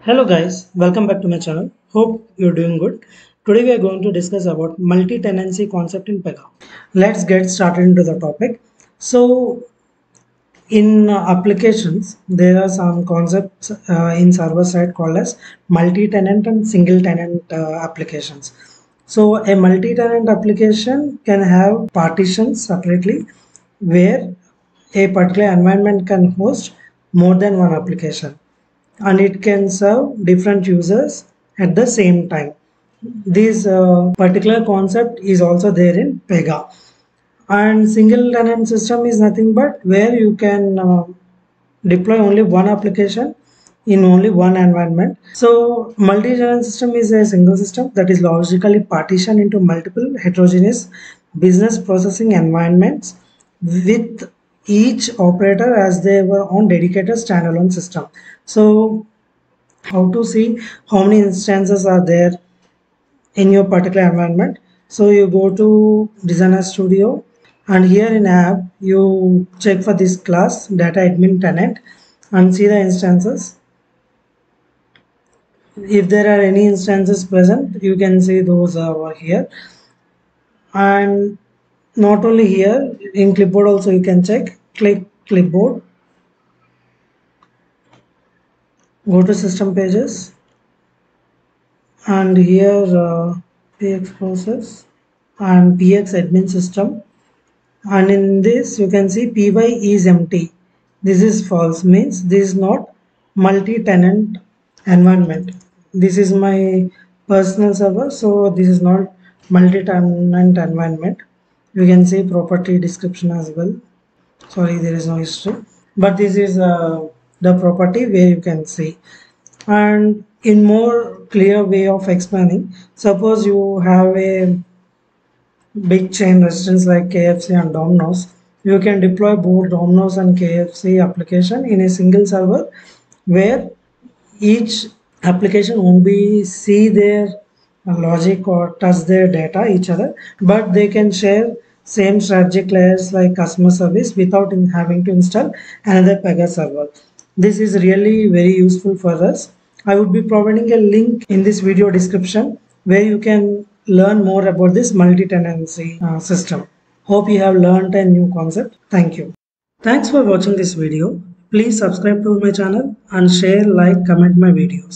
Hello guys, welcome back to my channel. Hope you're doing good. Today we are going to discuss about multi-tenancy concept in Pega. Let's get started into the topic. So in applications, there are some concepts in server side called as multi-tenant and single tenant applications. So a multi-tenant application can have partitions separately where a particular environment can host more than one application and it can serve different users at the same time. This particular concept is also there in Pega. And single tenant system is nothing but where you can deploy only one application in only one environment. So multi-tenant system is a single system that is logically partitioned into multiple heterogeneous business processing environments with each operator as their own dedicated standalone system. So how to see how many instances are there in your particular environment. So you go to Designer Studio and here in app you check for this class data admin tenant and see the instances. If there are any instances present, you can see those over here. And not only here, in clipboard also you can check. Click clipboard, go to system pages, and here px process and px admin system, and in this you can see py is empty. This is false, means this is not multi-tenant environment. This is my personal server, so this is not multi-tenant environment. You can see property description as well. Sorry, there is no history, but this is the property where you can see. And in more clear way of explaining, suppose you have a big chain restaurants like KFC and Domino's, you can deploy both Domino's and KFC application in a single server where each application won't be see their logic or touch their data each other, but they can share same strategic layers like customer service without having to install another Pega server. This is really very useful for us. I would be providing a link in this video description where you can learn more about this multi-tenancy system. Hope you have learned a new concept. Thank you. Thanks for watching this video. Please subscribe to my channel and share, like, comment my videos.